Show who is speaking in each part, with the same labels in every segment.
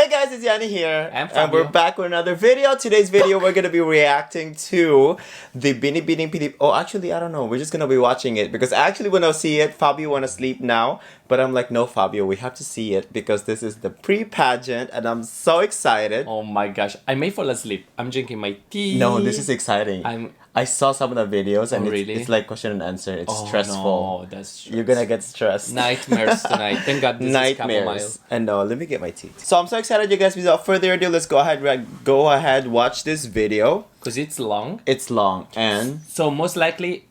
Speaker 1: guys, it's Yani here.
Speaker 2: And
Speaker 1: we're back with another video. Today's video, we're going to be reacting to the Binibining Pilipinas. Oh, actually, I don't know. We're just going to be watching it because I actually want to see it. Fabio want to sleep now. But I'm like, no, Fabio, we have to see it because this is the pre-pageant and I'm so excited.
Speaker 2: Oh my gosh, I may fall asleep. I'm drinking my tea.
Speaker 1: No, this is exciting. I saw some of the videos and it's like question and answer. It's stressful.
Speaker 2: No, that's stressful.
Speaker 1: You're gonna get stressed.
Speaker 2: Nightmares tonight. Thank God this is chamomile.
Speaker 1: And let me get my tea. So I'm so excited, you guys. Without further ado, let's go ahead, watch this video.
Speaker 2: Because it's long.
Speaker 1: It's long and
Speaker 2: so most likely,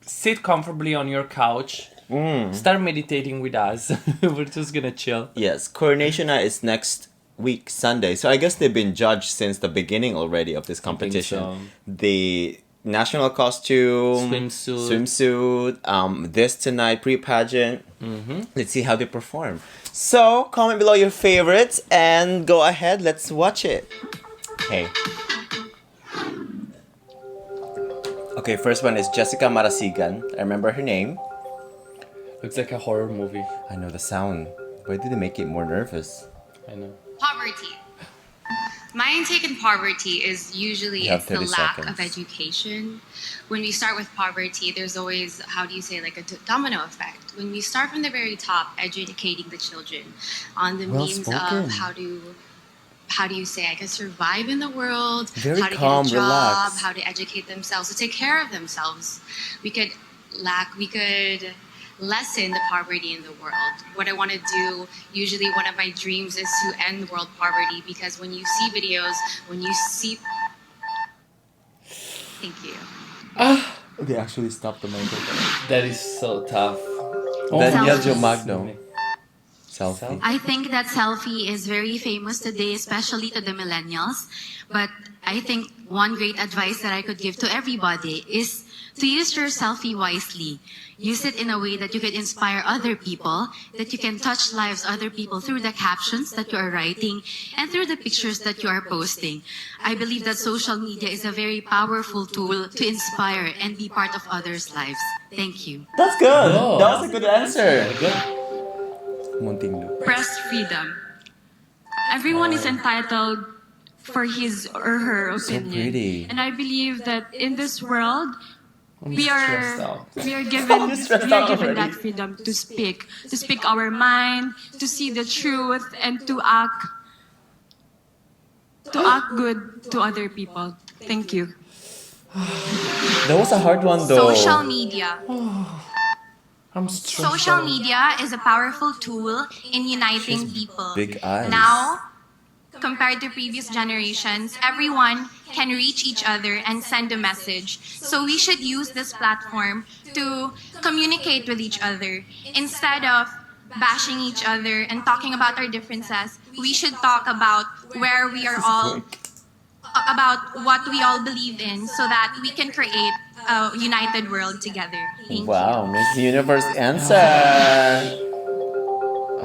Speaker 2: sit comfortably on your couch. Start meditating with us. We're just gonna chill.
Speaker 1: Yes, Coronation Night is next week, Sunday. So I guess they've been judged since the beginning already of this competition.
Speaker 2: So.
Speaker 1: The national costume, swimsuit, this tonight pre-pageant. Let's see how they perform. So comment below your favorites and go ahead. Let's watch it. Hey. Okay, first one is Jessica Marasigan. I remember her name.
Speaker 2: Looks like a horror movie.
Speaker 1: I know the sound. Why did they make it more nervous?
Speaker 2: I know.
Speaker 3: Poverty. My intake in poverty is usually it's the lack of education. When we start with poverty, there's always, how do you say, like a domino effect. When we start from the very top, educating the children on the means of how do you say, I guess, survive in the world, how to get a job, how to educate themselves, to take care of themselves. We could lessen the poverty in the world. What I want to do, usually one of my dreams is to end world poverty because when you see videos, Thank you.
Speaker 1: They actually stopped the microphone.
Speaker 2: That is so tough.
Speaker 1: Daniel Magno. Selfie.
Speaker 3: I think that selfie is very famous today, especially to the millennials. But I think one great advice that I could give to everybody is to use your selfie wisely. Use it in a way that you could inspire other people, that you can touch lives other people through the captions that you are writing and through the pictures that you are posting. I believe that social media is a very powerful tool to inspire and be part of others' lives. Thank you.
Speaker 1: That's good. Oh, that was a good answer.
Speaker 4: Press freedom. Everyone is entitled for his or her opinion.
Speaker 1: So pretty.
Speaker 4: And I believe that in this world, we are given that freedom to speak our mind, to see the truth, and to act good to other people. Thank you.
Speaker 1: That was a hard one though.
Speaker 3: Social media.
Speaker 2: I'm stressed
Speaker 3: Social media is a powerful tool in uniting people.
Speaker 1: Big eyes.
Speaker 3: Now, compared to previous generations, everyone can reach each other and send a message. So we should use this platform to communicate with each other. Instead of bashing each other and talking about our differences, we should talk about where we are all, about what we all believe in so that we can create a united world together. Thank you.
Speaker 1: Wow, Miss Universe answer.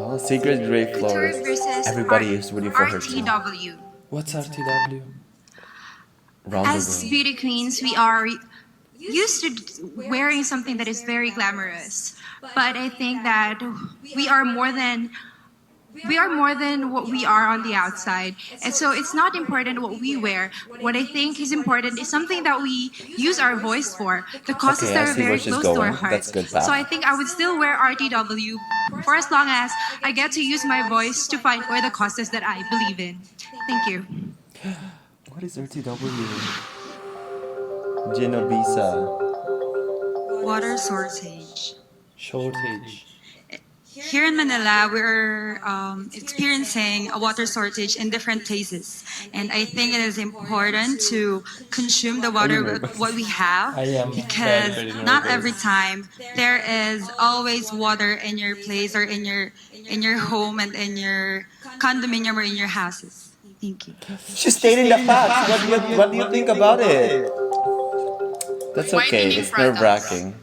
Speaker 1: Oh, Secret Grey Floors. Everybody is rooting for her too.
Speaker 3: RTW.
Speaker 2: What's RTW?
Speaker 3: As beauty queens, we are used to wearing something that is very glamorous. But I think that we are more than what we are on the outside. And so it's not important what we wear. What I think is important is something that we use our voice for. The causes that are very close to our hearts. So I think I would still wear RTW for as long as I get to use my voice to fight for the causes that I believe in. Thank you.
Speaker 1: What is RTW? Genovesa.
Speaker 5: Water shortage. Here in Manila, we're experiencing a water shortage in different places. And I think it is important to consume the water with what we have because not every time there is always water in your place or in your home and in your condominium or in your houses. Thank you.
Speaker 1: She's stating the facts. What do you think about it? That's okay. It's nerve-wracking.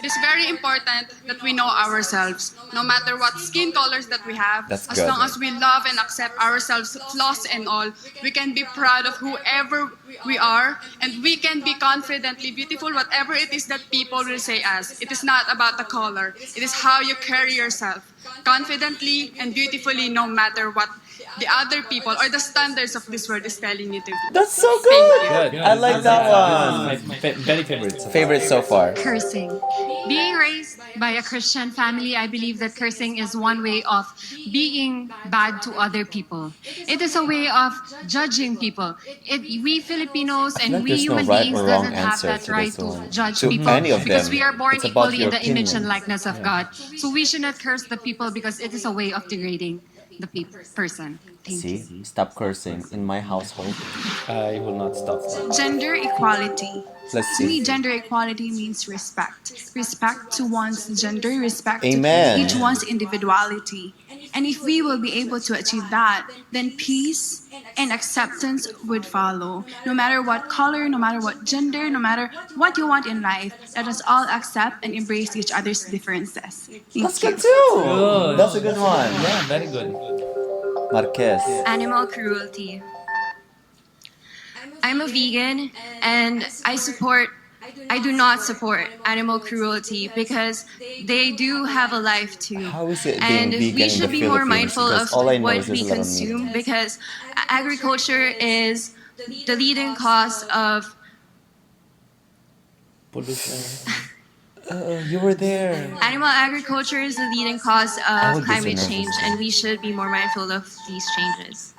Speaker 6: It is very important that we know ourselves, no matter what skin colors that we have.
Speaker 1: That's
Speaker 6: as
Speaker 1: good.
Speaker 6: long as we love and accept ourselves, flaws and all, we can be proud of whoever we are, and we can be confidently beautiful, whatever it is that people will say us. It is not about the color. It is how you carry yourself, confidently and beautifully, no matter what the other people or the standards of this world is telling you to be.
Speaker 1: That's so good.
Speaker 2: Good.
Speaker 1: I like that one.
Speaker 2: This is my very favorite.
Speaker 1: Favorite so far.
Speaker 4: Cursing. Being raised by a Christian family, I believe that cursing is one way of being bad to other people. It is a way of judging people. We Filipinos
Speaker 1: I feel
Speaker 4: and
Speaker 1: like
Speaker 4: we
Speaker 1: there's no
Speaker 4: human
Speaker 1: right
Speaker 4: beings
Speaker 1: or wrong
Speaker 4: doesn't have
Speaker 1: answer
Speaker 4: that
Speaker 1: to
Speaker 4: right
Speaker 1: this
Speaker 4: to
Speaker 1: one.
Speaker 4: judge
Speaker 1: To
Speaker 4: people
Speaker 1: any of
Speaker 4: because
Speaker 1: them.
Speaker 4: we are born
Speaker 1: It's about
Speaker 4: equally
Speaker 1: your
Speaker 4: in the image and
Speaker 1: opinion.
Speaker 4: likeness of God. So we should not curse the people because it is a way of degrading the person. Thank you.
Speaker 1: See? Stop cursing in my household.
Speaker 2: I will not stop that.
Speaker 3: Gender equality.
Speaker 1: Let's
Speaker 3: To me,
Speaker 1: see.
Speaker 3: gender equality means respect. Respect to one's gender, respect
Speaker 1: Amen.
Speaker 3: to each one's individuality. And if we will be able to achieve that, then peace and acceptance would follow. No matter what color, no matter what gender, no matter what you want in life, let us all accept and embrace each other's differences.
Speaker 1: That's
Speaker 3: Thank you.
Speaker 1: good too.
Speaker 2: Good.
Speaker 1: That's a good one.
Speaker 2: Yeah, very good.
Speaker 1: Marquez.
Speaker 7: Animal cruelty. I'm a vegan and I do not support animal cruelty because they do have a life too.
Speaker 1: How is it being
Speaker 7: And
Speaker 1: vegan
Speaker 7: we
Speaker 1: in
Speaker 7: should
Speaker 1: the
Speaker 7: be more
Speaker 1: Philippines?
Speaker 7: mindful
Speaker 1: Because
Speaker 7: of
Speaker 1: all I know
Speaker 7: what
Speaker 1: is there's
Speaker 7: we
Speaker 1: a lot of meat.
Speaker 7: consume because agriculture is the leading cause of
Speaker 2: Pollution.
Speaker 1: You were there.
Speaker 7: animal agriculture is the leading cause
Speaker 1: I would
Speaker 7: of
Speaker 1: be so
Speaker 7: climate
Speaker 1: nervous
Speaker 7: change
Speaker 1: too.
Speaker 7: and we should be more mindful of these changes.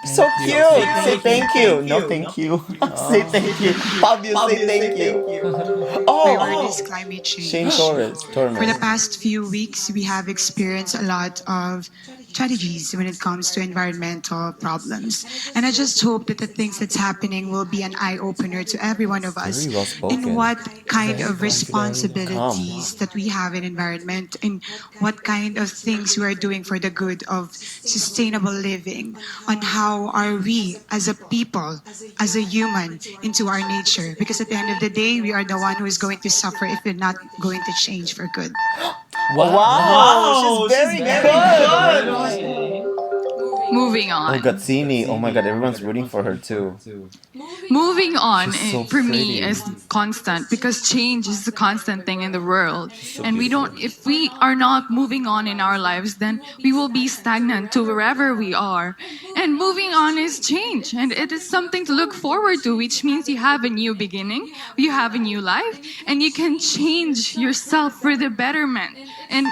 Speaker 1: So cute. Say thank you. No, thank you. Say thank you. Fabio, say thank you.
Speaker 8: My word
Speaker 1: Oh,
Speaker 8: is climate change.
Speaker 1: Shane Torres.
Speaker 8: For the past few weeks, we have experienced a lot of tragedies when it comes to environmental problems. And I just hope that the things that's happening will be an eye-opener to every one of us
Speaker 1: Very well spoken.
Speaker 8: in what kind of responsibilities that we have in environment and what kind of things we are doing for the good of sustainable living, on how are we as a people, as a human, into our nature. Because at the end of the day, we are the one who is going to suffer if we're not going to change for good.
Speaker 1: Wow, she's very good.
Speaker 9: Moving
Speaker 1: Oh,
Speaker 9: on.
Speaker 1: Gazzini. Oh my god, everyone's rooting for her too.
Speaker 9: Moving on
Speaker 1: She's so
Speaker 9: for
Speaker 1: pretty.
Speaker 9: me is constant because change is a constant thing in the world. And if we are not moving on in our lives, then we will be stagnant to wherever we are. And moving on is change. And it is something to look forward to, which means you have a new beginning, you have a new life, and you can change yourself for the betterment. And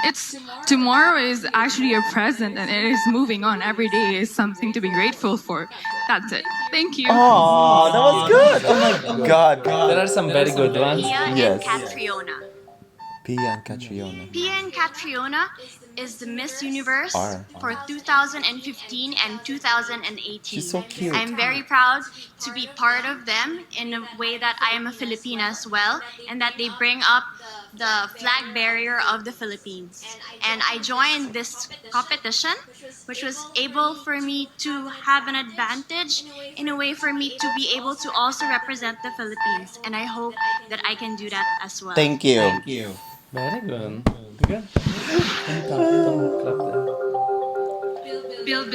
Speaker 9: tomorrow is actually a present and it is moving on. Every day is something to be grateful for. That's it. Thank you.
Speaker 1: Oh, that was good. Oh my god.
Speaker 2: There are some very good ones.
Speaker 7: Pia
Speaker 1: Yes.
Speaker 7: and Catriona.
Speaker 1: Pia and Catriona.
Speaker 7: Pia and Catriona is the Miss Universe
Speaker 1: Are.
Speaker 7: for 2015 and 2018.
Speaker 1: She's so cute.
Speaker 7: I'm very proud to be part of them in a way that I am a Filipina as well, and that they bring up the flag barrier of the Philippines. And I joined this competition, which was able for me to have an advantage in a way for me to be able to also represent the Philippines. And I hope that I can do that as well.
Speaker 1: Thank you.
Speaker 2: Very good. Good. Clap there.
Speaker 4: Build.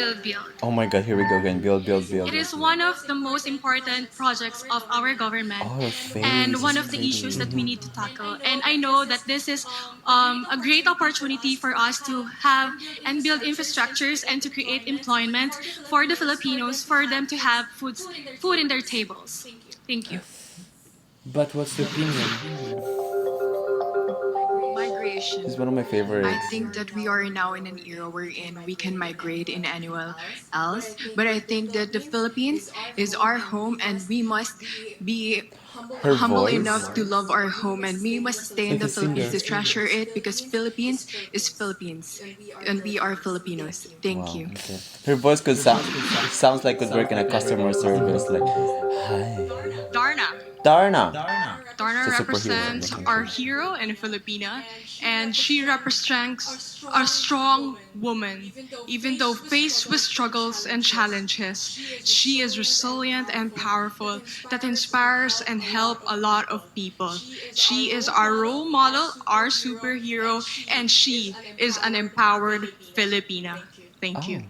Speaker 1: Oh my god, here we go again. Build.
Speaker 4: It is one of the most important projects of our government
Speaker 1: Oh, face
Speaker 4: and one
Speaker 1: is
Speaker 4: of the
Speaker 1: pretty.
Speaker 4: issues that we need to tackle. And I know that this is a great opportunity for us to have and build infrastructures and to create employment for the Filipinos, for them to have food in their tables. Thank you.
Speaker 2: But what's your opinion?
Speaker 10: Migration.
Speaker 1: She's one of my favorites.
Speaker 10: I think that we are now in an era wherein we can migrate in anywhere else. But I think that the Philippines is our home and we must be
Speaker 1: Her
Speaker 10: humble
Speaker 1: voice.
Speaker 10: enough to love our home and we must stay in
Speaker 2: Like
Speaker 10: the
Speaker 2: a singer.
Speaker 10: Philippines to treasure it because Philippines is Philippines and we are Filipinos. Thank
Speaker 1: Wow,
Speaker 10: you.
Speaker 1: okay. Her voice could sounds like could work in a customer service. Like, hi.
Speaker 6: Darna.
Speaker 1: Darna.
Speaker 6: Darna
Speaker 1: It's a superhero,
Speaker 6: represents
Speaker 1: okay.
Speaker 6: our hero in Filipina, and she represents a strong woman. Even though faced with struggles and challenges, she is resilient and powerful that inspires and help a lot of people. She is our role model, our superhero, and she is an empowered Filipina. Thank you.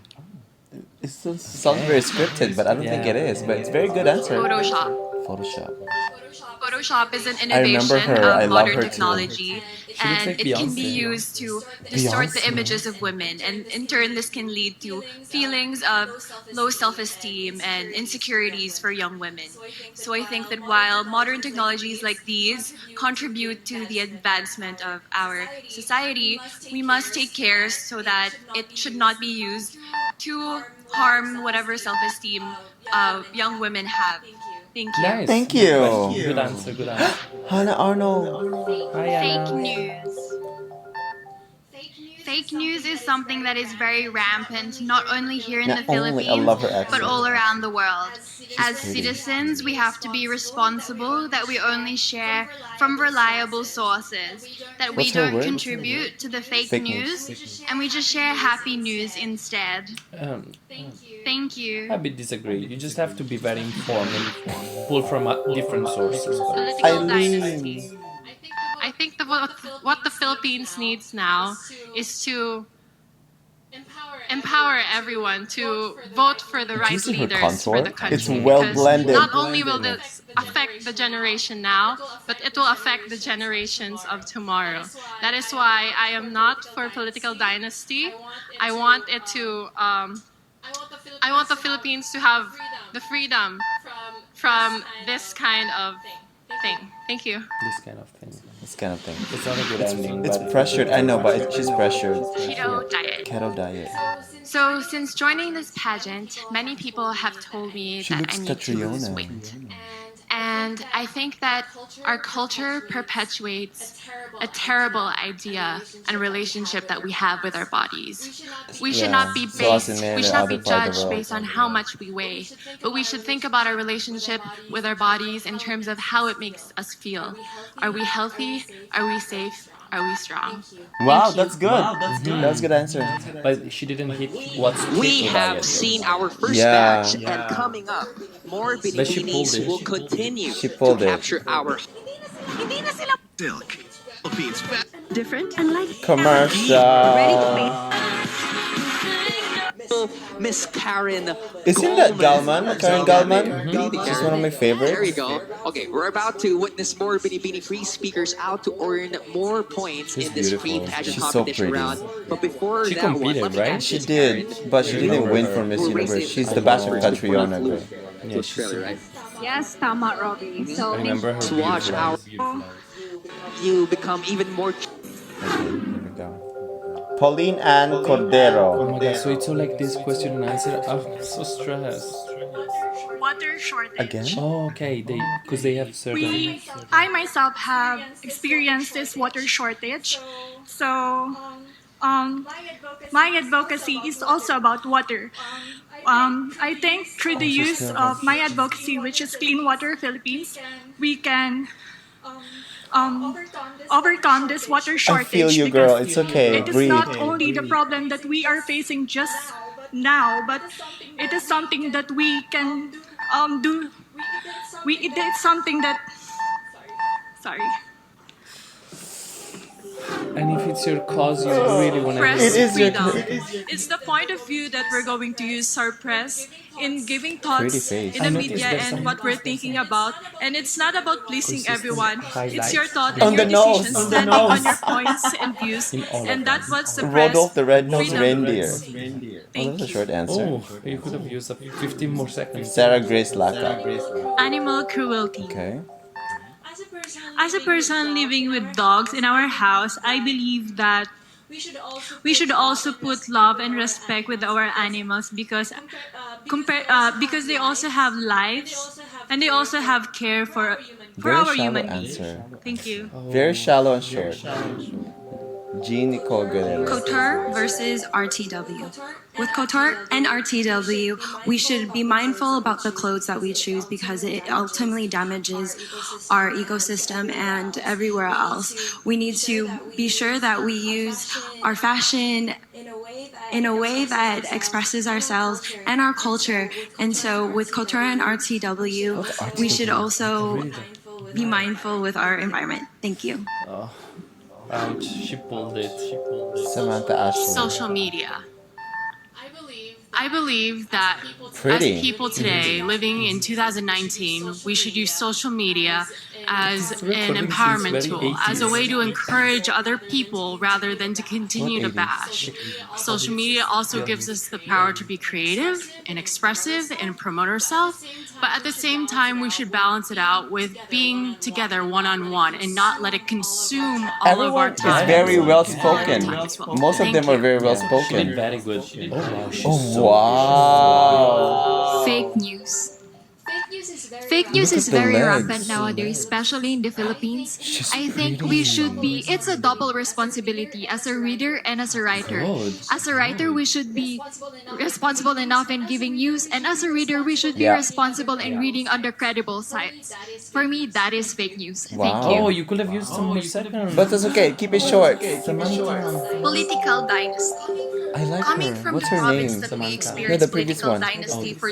Speaker 1: It still sounds very scripted, but I don't think it is. But it's a very good answer.
Speaker 7: Photoshop.
Speaker 1: Photoshop.
Speaker 7: Photoshop is an
Speaker 1: I remember
Speaker 7: innovation
Speaker 1: her. I
Speaker 7: of
Speaker 1: love
Speaker 7: modern
Speaker 1: her too.
Speaker 7: technology
Speaker 2: She looks
Speaker 7: and
Speaker 2: like
Speaker 7: it can be
Speaker 2: Beyonce.
Speaker 7: used to distort the
Speaker 2: Beyonce.
Speaker 7: images of women, and in turn this can lead to feelings of low self-esteem and insecurities for young women. So I think that while modern technologies like these contribute to the advancement of our society, we must take care so that it should not be used to harm whatever self-esteem young women have. Thank you.
Speaker 2: Nice.
Speaker 1: Thank
Speaker 2: Good
Speaker 1: you.
Speaker 2: question. Good answer. Good answer.
Speaker 1: Hannah Arnold.
Speaker 2: Hi,
Speaker 7: Fake
Speaker 2: Anna.
Speaker 7: news. Fake news is something that is very rampant, not only here in
Speaker 1: Not
Speaker 7: the
Speaker 1: only, I
Speaker 7: Philippines,
Speaker 1: love her
Speaker 7: but
Speaker 1: accent.
Speaker 7: all around the world. As
Speaker 1: pretty.
Speaker 7: citizens, we have to be responsible that we only share from reliable sources, that we
Speaker 1: What's her
Speaker 7: don't
Speaker 1: word?
Speaker 7: contribute to the fake
Speaker 1: Fake
Speaker 7: news,
Speaker 1: news.
Speaker 7: and we just share happy news instead.
Speaker 2: Um,
Speaker 7: Thank you.
Speaker 2: I bit disagree. You just have to be very informed and pull from different sources. But
Speaker 6: Political
Speaker 1: Eileen.
Speaker 6: dynasty. I think what the Philippines needs now is to empower everyone to vote for the
Speaker 1: Do you
Speaker 6: right
Speaker 1: see her
Speaker 6: leaders for
Speaker 1: contour?
Speaker 6: the country.
Speaker 1: It's well
Speaker 6: because
Speaker 1: blended.
Speaker 6: Not only will this affect the generation now, but it will affect the generations of tomorrow. That is why I am not for political dynasty. I want it to. I want the Philippines to have the freedom from this kind of thing. Thank you.
Speaker 2: this kind of thing.
Speaker 1: This kind of thing.
Speaker 2: It's not a good ending.
Speaker 1: It's
Speaker 2: but
Speaker 1: pressured. I know, but she's pressured.
Speaker 7: Keto diet.
Speaker 1: Keto diet.
Speaker 7: So, since joining this pageant, many people have told me
Speaker 1: She
Speaker 7: that
Speaker 1: looks
Speaker 7: I need to lose
Speaker 1: Catriona.
Speaker 7: weight. And I think that our culture perpetuates a terrible idea and relationship that we have with our bodies. We should
Speaker 1: Yeah,
Speaker 7: not be
Speaker 1: so us in
Speaker 7: based,
Speaker 1: the
Speaker 7: we should not be
Speaker 1: other part of the
Speaker 7: judged
Speaker 1: world.
Speaker 7: based on how much we weigh, but we should think about our relationship with our bodies in terms of how it makes us feel. Are we healthy? Are we safe? Are we strong?
Speaker 1: Wow,
Speaker 7: you.
Speaker 1: that's good. That's a good answer.
Speaker 2: But she didn't hit what's
Speaker 11: We
Speaker 2: keto
Speaker 11: have
Speaker 2: diet.
Speaker 11: seen our first
Speaker 1: Yeah.
Speaker 11: batch, and coming up, more
Speaker 2: But she pulled
Speaker 11: Binibinis
Speaker 2: it.
Speaker 11: will continue
Speaker 1: She
Speaker 11: to
Speaker 1: pulled it.
Speaker 11: capture our
Speaker 12: Silk. Philippines
Speaker 13: Different. Unlike
Speaker 1: Commercial.
Speaker 11: Miss Karen.
Speaker 1: Isn't that
Speaker 11: Goldman.
Speaker 1: Galman? Karen
Speaker 11: So,
Speaker 1: Galman?
Speaker 11: Binibining
Speaker 1: She's
Speaker 11: Karen.
Speaker 1: one of my favorites.
Speaker 11: There you go. Okay, we're about to witness more Binibini free speakers out to earn more points
Speaker 1: She's
Speaker 11: in this
Speaker 1: beautiful.
Speaker 11: pre-pageant
Speaker 1: She's so
Speaker 11: competition
Speaker 1: pretty.
Speaker 11: round. But before
Speaker 2: She
Speaker 11: that one,
Speaker 2: competed,
Speaker 11: let me
Speaker 2: right?
Speaker 11: ask
Speaker 1: She
Speaker 11: Miss
Speaker 1: did,
Speaker 11: Karen,
Speaker 1: but she
Speaker 2: I
Speaker 1: didn't
Speaker 2: remember
Speaker 1: win
Speaker 2: her.
Speaker 1: for Miss
Speaker 11: we're
Speaker 1: Universe.
Speaker 11: racing
Speaker 1: She's
Speaker 11: the
Speaker 1: the bachelor
Speaker 11: ball
Speaker 1: Catriona
Speaker 11: to
Speaker 1: girl.
Speaker 2: Yeah, she's
Speaker 11: Australia, right?
Speaker 13: yes, tama, Robbie.
Speaker 2: I
Speaker 13: So
Speaker 2: remember her
Speaker 11: To watch
Speaker 2: beautiful
Speaker 11: our-
Speaker 2: eyes. Beautiful eyes.
Speaker 11: You become even more
Speaker 1: Okay, here we go. Pauline Ann Cordero.
Speaker 2: Oh my god, so it's all like this question and answer. I'm so stressed.
Speaker 4: Water shortage.
Speaker 1: Again?
Speaker 2: Oh, okay. Because they have certain.
Speaker 4: I myself have experienced this water shortage. So, my advocacy is also about water. I think through the
Speaker 1: she's
Speaker 4: use
Speaker 1: nervous.
Speaker 4: of my advocacy, which is Clean Water Philippines, we can overcome this water
Speaker 1: I
Speaker 4: shortage.
Speaker 1: feel you,
Speaker 4: because
Speaker 1: girl. It's okay.
Speaker 4: It is
Speaker 1: Breathe.
Speaker 4: not only the problem that we are facing just now, but it is something that we can do. It is something that. Sorry.
Speaker 2: And if it's your cause, you really want to.
Speaker 1: It is your
Speaker 4: It's the point of view that we're going to use our press in giving thoughts
Speaker 1: Pretty face.
Speaker 4: in
Speaker 2: I
Speaker 4: the
Speaker 2: noticed
Speaker 4: media
Speaker 2: there's
Speaker 4: and
Speaker 2: some-
Speaker 4: what we're thinking about. And it's not about pleasing
Speaker 2: Consistent
Speaker 4: everyone. It's your
Speaker 2: highlights.
Speaker 4: thought
Speaker 1: On
Speaker 4: and your
Speaker 1: the nose,
Speaker 4: decisions,
Speaker 1: on the
Speaker 4: standing on
Speaker 1: nose.
Speaker 4: your points and views.
Speaker 2: In all of
Speaker 4: And that's
Speaker 2: them.
Speaker 4: what the press.
Speaker 1: Rudolph the Red-Nosed
Speaker 4: freedom
Speaker 1: Reindeer.
Speaker 4: is.
Speaker 1: Oh,
Speaker 4: Thank
Speaker 1: that's a
Speaker 4: you.
Speaker 1: short answer.
Speaker 2: Oh, you could have used up 15 more seconds.
Speaker 1: Sarah Grace Laka.
Speaker 4: Animal cruelty.
Speaker 1: Okay.
Speaker 4: As a person living with dogs in our house, I believe that we should also put love and respect with our animals because because they also have lives and they also have care for
Speaker 1: Very
Speaker 4: our
Speaker 1: shallow
Speaker 4: human needs.
Speaker 1: answer.
Speaker 4: Thank you.
Speaker 1: Very shallow and short. Jean Nicole Guerrero.
Speaker 14: Couture versus RTW. With couture and RTW, we should be mindful about the clothes that we choose because it ultimately damages our ecosystem and everywhere else. We need to be sure that we use our fashion in a way that expresses ourselves and our culture. And so with couture and RTW, we should also be mindful with our environment. Thank you.
Speaker 2: Ouch, she pulled it.
Speaker 1: Samantha Ashley.
Speaker 6: Social media. I believe that
Speaker 1: Pretty.
Speaker 6: as people today living in 2019, we should use social media
Speaker 4: as an empowerment tool, as a way to encourage other people rather than to continue to bash. Social media also gives us the power to be creative and expressive and promote ourselves, but at the same time, we should balance it out with being together one-on-one and not let it consume all
Speaker 1: Everyone
Speaker 4: of our
Speaker 1: is
Speaker 4: time.
Speaker 1: very well
Speaker 4: all of our
Speaker 1: spoken.
Speaker 4: time as well.
Speaker 1: Most of
Speaker 4: Thank
Speaker 1: them are
Speaker 4: you.
Speaker 1: very well
Speaker 2: She did
Speaker 1: spoken.
Speaker 2: very good.
Speaker 1: Oh wow!
Speaker 13: Fake news. Fake news
Speaker 1: Look
Speaker 13: is
Speaker 1: at the
Speaker 13: very
Speaker 1: legs.
Speaker 13: rampant nowadays, especially in the Philippines.
Speaker 1: She's
Speaker 13: I think
Speaker 1: pretty.
Speaker 13: we should be, it's a double responsibility as a reader and as a writer.
Speaker 2: Good.
Speaker 13: As a writer, we should be responsible enough in giving news, and as a reader, we should be
Speaker 1: Yeah.
Speaker 13: responsible in reading under credible sites. For me, that is fake news. Thank
Speaker 1: Wow.
Speaker 13: you.
Speaker 2: Oh, you could have used some more seconds.
Speaker 1: But that's okay. Keep it short.
Speaker 14: Political dynasty.
Speaker 1: I like
Speaker 14: Coming
Speaker 1: her.
Speaker 14: from
Speaker 1: What's
Speaker 14: the
Speaker 1: her
Speaker 14: province
Speaker 1: name?
Speaker 14: that we
Speaker 1: No,
Speaker 14: experienced
Speaker 1: the previous
Speaker 14: political
Speaker 1: one.
Speaker 14: dynasty for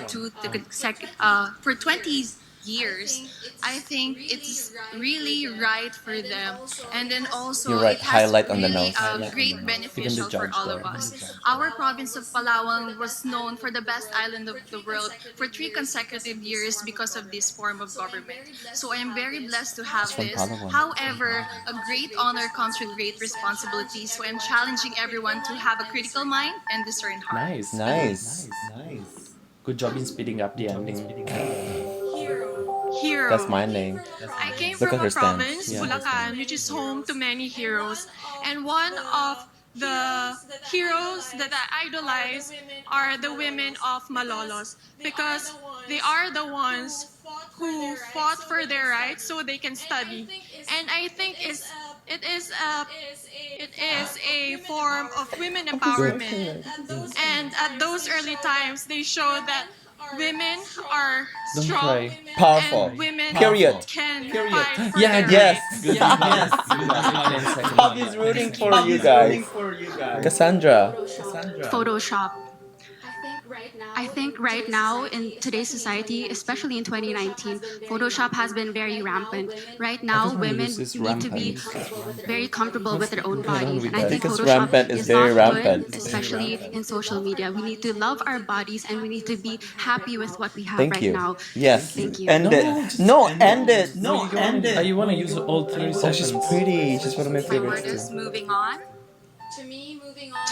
Speaker 14: for 20 years, I think it's really right for them. And then also
Speaker 1: You're right.
Speaker 14: it has
Speaker 1: Highlight on the
Speaker 14: really
Speaker 1: nose.
Speaker 14: a great beneficial for all of us. Our province of Palawan was known for the best island of the world for 3 consecutive years because of this form of government. So I am very blessed to have
Speaker 1: from
Speaker 14: this.
Speaker 1: Palawan.
Speaker 14: However, a great honor comes with great responsibility. So I'm challenging everyone to have a critical mind and discern heart.
Speaker 1: Nice.
Speaker 2: Good job in speeding up the ending.
Speaker 6: Hero.
Speaker 1: That's my name.
Speaker 6: I came
Speaker 1: Look
Speaker 6: from
Speaker 1: at her
Speaker 6: a
Speaker 1: stance.
Speaker 6: province,
Speaker 2: Yeah.
Speaker 6: Bulacan, which is home to many heroes. And one of the heroes that I idolize are the women of Malolos because they are the ones who fought for their rights so they can study. And I think it is a form of women empowerment. And at those early times, they showed that women are
Speaker 2: Don't
Speaker 6: strong
Speaker 2: cry.
Speaker 1: Powerful.
Speaker 6: and women
Speaker 1: Period.
Speaker 6: can fight for
Speaker 2: Yeah,
Speaker 6: their
Speaker 1: Yes.
Speaker 6: rights.
Speaker 1: Bobby's rooting for you guys. Cassandra.
Speaker 13: Photoshop. I think right now in today's society, especially in 2019, Photoshop has been very rampant. Right now,
Speaker 2: Everyone
Speaker 13: women
Speaker 2: uses
Speaker 13: need to be very comfortable with their own bodies, and I think
Speaker 1: Because
Speaker 13: Photoshop
Speaker 1: rampant is
Speaker 13: is
Speaker 1: very
Speaker 13: not
Speaker 1: rampant.
Speaker 13: good, especially in social media. We need to love our bodies, and we need to be happy with what we have
Speaker 1: Thank
Speaker 13: right
Speaker 1: you.
Speaker 13: now.
Speaker 1: Yes.
Speaker 13: Thank you.
Speaker 1: End it. No, end it.
Speaker 2: You want to use all 30
Speaker 1: Oh,
Speaker 2: seconds.
Speaker 1: she's pretty. She's one of my
Speaker 14: My
Speaker 1: favorites
Speaker 14: word is
Speaker 1: too.
Speaker 14: moving on. To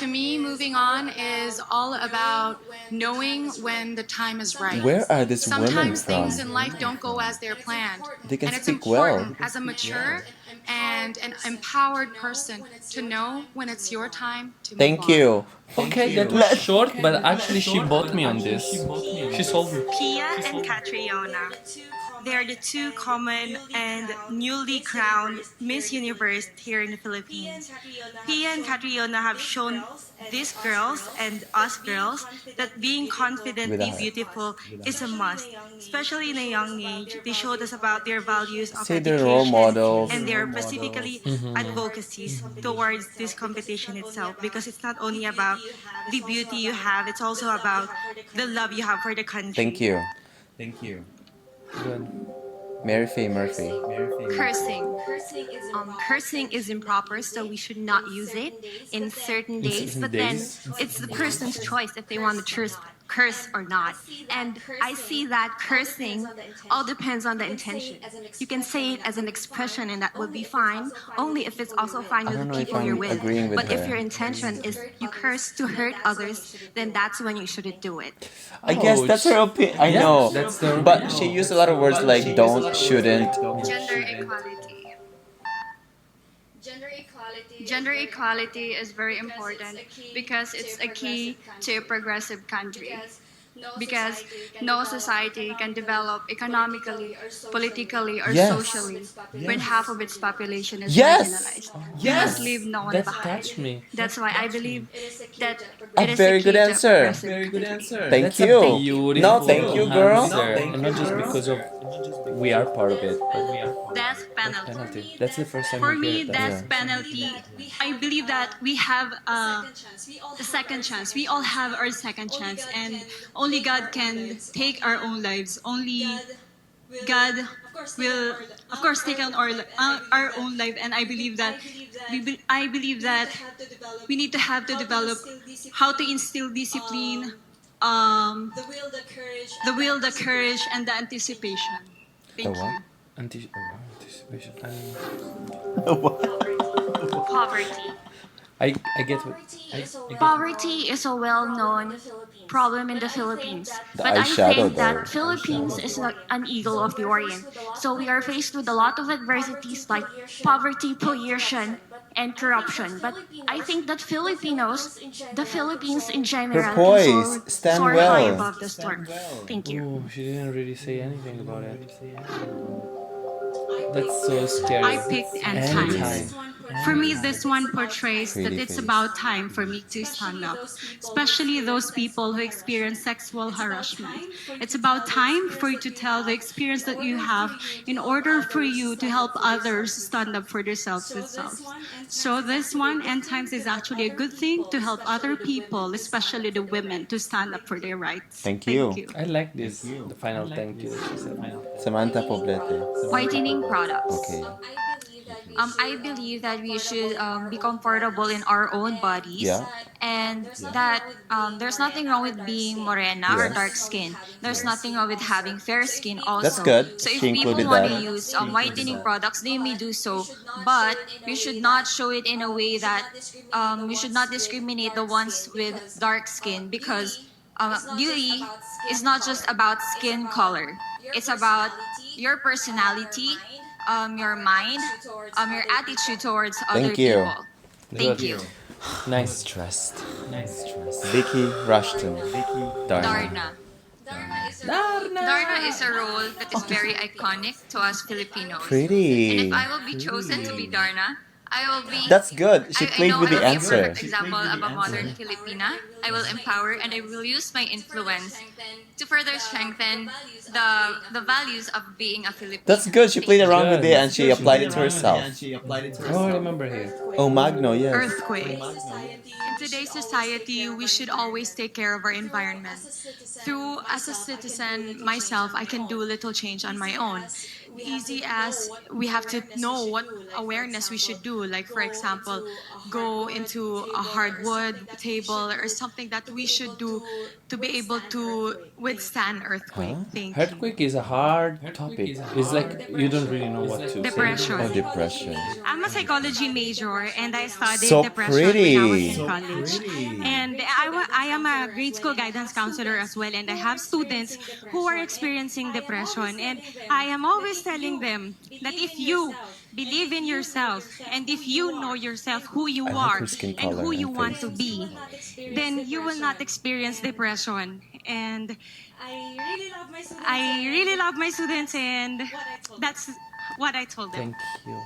Speaker 14: me, moving on is all about knowing when the time is right.
Speaker 1: Where are these women
Speaker 14: Sometimes
Speaker 1: from?
Speaker 14: things in life don't go as they're planned.
Speaker 1: They can
Speaker 14: And it's
Speaker 1: speak well.
Speaker 14: important as a mature and an empowered person to know when it's your time to move
Speaker 1: Thank
Speaker 14: on.
Speaker 1: you.
Speaker 2: Okay, that was short, but actually she bought me on this. She sold me.
Speaker 5: Pia and Catriona. They are the two common and newly crowned Miss Universe here in the Philippines. Pia and Catriona have shown these girls and us girls that being confidently
Speaker 1: Without-
Speaker 5: beautiful is a must, especially in a young age. They showed us about their values of
Speaker 1: Say they're
Speaker 5: education
Speaker 1: role models.
Speaker 5: and their specifically advocacies towards this competition itself, because it's not only about the beauty you have, it's also about the love you have for the country.
Speaker 1: Thank you.
Speaker 2: Good.
Speaker 1: Mary Faye Murphy.
Speaker 15: Cursing. Cursing is improper, so we should not use it in certain days. But then it's the person's choice if they want to curse or not. And I see that cursing all depends on the intention. You can say it as an expression, and that would be fine, only if it's also fine
Speaker 1: I
Speaker 15: with
Speaker 1: don't
Speaker 15: the
Speaker 1: know if
Speaker 15: people
Speaker 1: I'm
Speaker 15: you're with.
Speaker 1: agreeing with
Speaker 15: But if
Speaker 1: her.
Speaker 15: your intention is you curse to hurt others, then that's when you shouldn't do it.
Speaker 1: I guess that's her opinion. I
Speaker 2: Yeah,
Speaker 1: know.
Speaker 2: that's their
Speaker 1: But she used a lot of words like don't, shouldn't.
Speaker 14: Gender equality. Gender equality is very important because it's a key to a progressive country. Because no society can develop economically, politically, or
Speaker 1: Yes.
Speaker 14: socially when half of its population is
Speaker 1: Yes.
Speaker 14: marginalized. We must leave no one
Speaker 2: That
Speaker 14: behind.
Speaker 2: touched me.
Speaker 14: That's why I believe that
Speaker 1: A
Speaker 14: it is
Speaker 1: very
Speaker 14: the key
Speaker 1: good
Speaker 14: to a
Speaker 1: answer.
Speaker 14: progressive country.
Speaker 1: Thank
Speaker 2: That's
Speaker 1: you.
Speaker 2: a beautiful
Speaker 1: No, thank you, girl.
Speaker 2: answer. And not just because of we are part of it, but we are
Speaker 14: Death penalty.
Speaker 2: penalty. That's the first time
Speaker 14: For
Speaker 2: you
Speaker 14: me,
Speaker 2: hear that.
Speaker 14: death penalty, I believe that we have a second chance. We all have our second chance, and only God can take our own lives. Only God will, of course, take on our own life. And I believe that we need to have to develop how to instill discipline, the will, the courage, and the anticipation. Thank
Speaker 1: The what?
Speaker 14: you.
Speaker 2: Anti- oh, wow,
Speaker 7: Poverty.
Speaker 2: I get what
Speaker 7: Poverty is a well-known problem in the Philippines.
Speaker 1: The
Speaker 7: But I
Speaker 1: eyeshadow
Speaker 7: think
Speaker 1: though.
Speaker 7: that Philippines is like an eagle of the Orient. So we are faced with a lot of adversities like poverty, pollution, and corruption. But I think that the Philippines in
Speaker 1: Her
Speaker 7: general, can
Speaker 1: poise, stand
Speaker 7: soar high
Speaker 1: well.
Speaker 7: above the storm. Thank you.
Speaker 2: Ooh, she didn't really say anything about it. That's so scary.
Speaker 13: I picked End Times. For me, this one portrays that
Speaker 1: Pretty
Speaker 13: it's
Speaker 1: face.
Speaker 13: about time for me to stand up, especially those people who experience sexual harassment. It's about time for you to tell the experience that you have in order for you to help others stand up for themselves. So this one, End Times, is actually a good thing to help other people, especially the women, to stand up for their rights.
Speaker 1: Thank you.
Speaker 2: I like this. The final thank you. She said.
Speaker 1: Samantha Poblete.
Speaker 7: Whitening products.
Speaker 1: Okay.
Speaker 7: I believe that we should be comfortable in our own bodies,
Speaker 1: Yeah.
Speaker 7: and that there's nothing wrong with being morena or
Speaker 1: Yes.
Speaker 7: dark skin. There's nothing wrong with having fair skin also.
Speaker 1: That's good.
Speaker 7: So if
Speaker 1: She
Speaker 7: people
Speaker 1: included
Speaker 7: want to
Speaker 1: that.
Speaker 7: use whitening products, they may do so, but we should not show it in a way that we should not discriminate the ones with dark skin, because beauty is not just about skin color. It's about your personality, your mind, your attitude towards other
Speaker 1: Thank you.
Speaker 7: people. Thank
Speaker 2: Good.
Speaker 7: you.
Speaker 2: Nice.
Speaker 1: Stressed. Vicky Rushton. Darna.
Speaker 7: Darna. Darna is a role that is very iconic to us Filipinos.
Speaker 1: Pretty.
Speaker 7: And if I will be chosen to be Darna, I will be.
Speaker 1: That's good. She played with the
Speaker 7: I will be a
Speaker 1: answer.
Speaker 7: perfect example of a modern Filipina. I will empower and I will use my influence to further strengthen the values of being a Filipina.
Speaker 1: That's good. She played around with it
Speaker 2: Good.
Speaker 1: and she applied it to herself.
Speaker 2: Oh, I remember here.
Speaker 1: Oh, Magno, yes.
Speaker 13: Earthquake. In today's society, we should always take care of our environment. Through, as a citizen, myself, I can do a little change on my own. Easy as we have to know what awareness we should do. Like, for example, go into a hardwood table or something that we should do to be able to withstand earthquake. Thank you.
Speaker 2: Earthquake is a hard topic. It's like you don't really know what to
Speaker 13: Depression.
Speaker 1: Oh, depression.
Speaker 13: I'm a psychology major and I studied
Speaker 1: So
Speaker 13: depression
Speaker 1: pretty.
Speaker 13: when I was in college. And I am a grade school guidance counselor as well, and I have students who are experiencing depression. And I am always telling them that if you believe in yourself and if you know yourself who you
Speaker 1: I like
Speaker 13: are
Speaker 1: her skin
Speaker 13: and
Speaker 1: color
Speaker 13: who you
Speaker 1: and
Speaker 13: want
Speaker 1: face.
Speaker 13: to be, then you will not experience depression. And I really love my students, and that's what I told them.
Speaker 2: Thank you.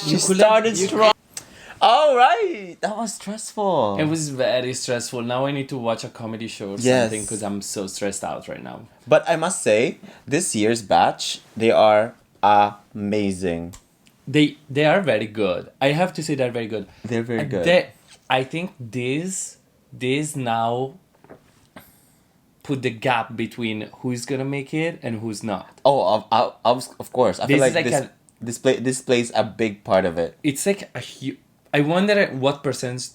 Speaker 1: She started strong. All right. That was stressful.
Speaker 2: It was very stressful. Now I need to watch a comedy show or
Speaker 1: Yes.
Speaker 2: something because I'm so stressed out right now.
Speaker 1: But I must say, this year's batch, they are amazing.
Speaker 2: They are very good. I have to say they're very good.
Speaker 1: They're very
Speaker 2: And
Speaker 1: good.
Speaker 2: I think this now put the gap between who's gonna make it and who's not.
Speaker 1: Oh, of course. I feel
Speaker 2: This is
Speaker 1: like
Speaker 2: like
Speaker 1: this plays a big part of it.
Speaker 2: It's like a huge. I wonder what percentage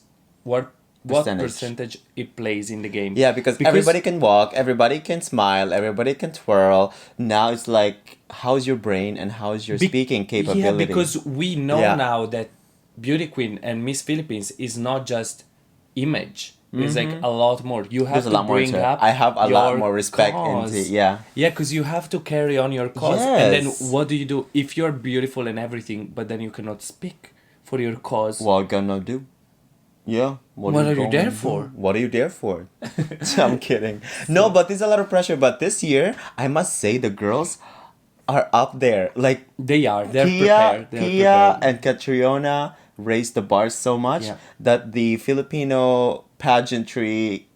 Speaker 2: it plays in the game.
Speaker 1: Yeah, because everybody can walk, everybody can smile, everybody can twirl. Now it's like, how's your brain and how's your speaking capability?
Speaker 2: Yeah, because we know
Speaker 1: Yeah.
Speaker 2: now that Beauty Queen and Miss Philippines is not just image. It's like a lot more. You have
Speaker 1: There's a
Speaker 2: to
Speaker 1: lot more
Speaker 2: bring
Speaker 1: to it.
Speaker 2: up.
Speaker 1: I have a lot
Speaker 2: your
Speaker 1: more respect
Speaker 2: cause.
Speaker 1: into yeah.
Speaker 2: Yeah, because you have to carry on your cause. And then
Speaker 1: Yes.
Speaker 2: what do you do if you're beautiful and everything, but then you cannot speak for your cause?
Speaker 1: What gonna do? Yeah.
Speaker 2: What are you
Speaker 1: gonna
Speaker 2: there
Speaker 1: do?
Speaker 2: for?
Speaker 1: What are you there for? I'm kidding. No, but there's a lot of pressure. But this year, I must say the girls are up there. Like
Speaker 2: they are. They're
Speaker 1: Pia,
Speaker 2: prepared. They're
Speaker 1: Pia
Speaker 2: prepared.
Speaker 1: and Catriona raised the bar so much
Speaker 2: Yeah.
Speaker 1: that the Filipino pageantry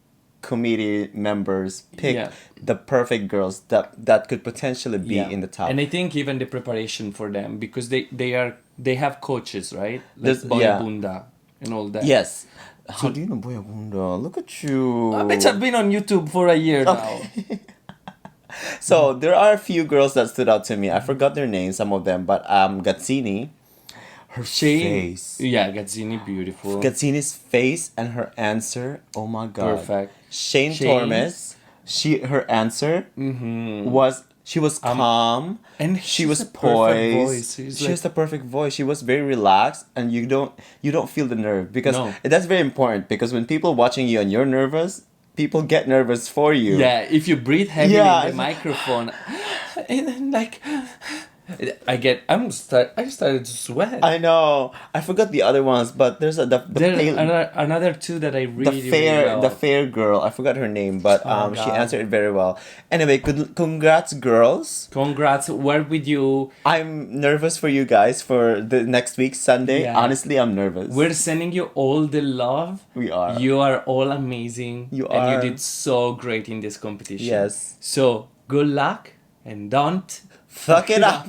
Speaker 1: committee members picked
Speaker 2: Yeah.
Speaker 1: the perfect girls that could potentially be in the top.
Speaker 2: And I think even the preparation for them, because they have coaches, right? Like
Speaker 1: There's-
Speaker 2: Boy
Speaker 1: yeah.
Speaker 2: Bunda and all that.
Speaker 1: Yes. How do you know Boya Bunda? Look at you.
Speaker 2: I bet I've been on YouTube for a year now.
Speaker 1: So there are a few girls that stood out to me. I forgot their names, some of them, but Gazzini, her face.
Speaker 2: Yeah, Gazzini, beautiful.
Speaker 1: Gazzini's face and her answer. Oh my god.
Speaker 2: Perfect.
Speaker 1: Shane
Speaker 2: Shane.
Speaker 1: Tormes, her answer was She was calm,
Speaker 2: and
Speaker 1: she was
Speaker 2: the perfect
Speaker 1: poised.
Speaker 2: voice.
Speaker 1: She has the perfect voice. She was very relaxed, and you don't feel the nerve, because
Speaker 2: No.
Speaker 1: that's very important, because when people watching you and you're nervous, people get nervous for you.
Speaker 2: Yeah, if you breathe heavily
Speaker 1: Yeah,
Speaker 2: in the
Speaker 1: it's like-
Speaker 2: microphone, and then like, I started to sweat.
Speaker 1: I know. I forgot the other ones, but there's the
Speaker 2: There
Speaker 1: pale,
Speaker 2: are another two that I really
Speaker 1: the
Speaker 2: really love.
Speaker 1: fair girl. I forgot her name, but
Speaker 2: Oh,
Speaker 1: she
Speaker 2: God.
Speaker 1: answered it very well. Anyway, congrats, girls.
Speaker 2: Congrats. Where with you?
Speaker 1: I'm nervous for you guys for the next week Sunday.
Speaker 2: Yeah.
Speaker 1: Honestly, I'm nervous.
Speaker 2: We're sending you all the love.
Speaker 1: We are.
Speaker 2: You are all amazing.
Speaker 1: You
Speaker 2: And
Speaker 1: are.
Speaker 2: you did so great in this competition.
Speaker 1: Yes.
Speaker 2: So good luck and don't
Speaker 1: Fuck it up.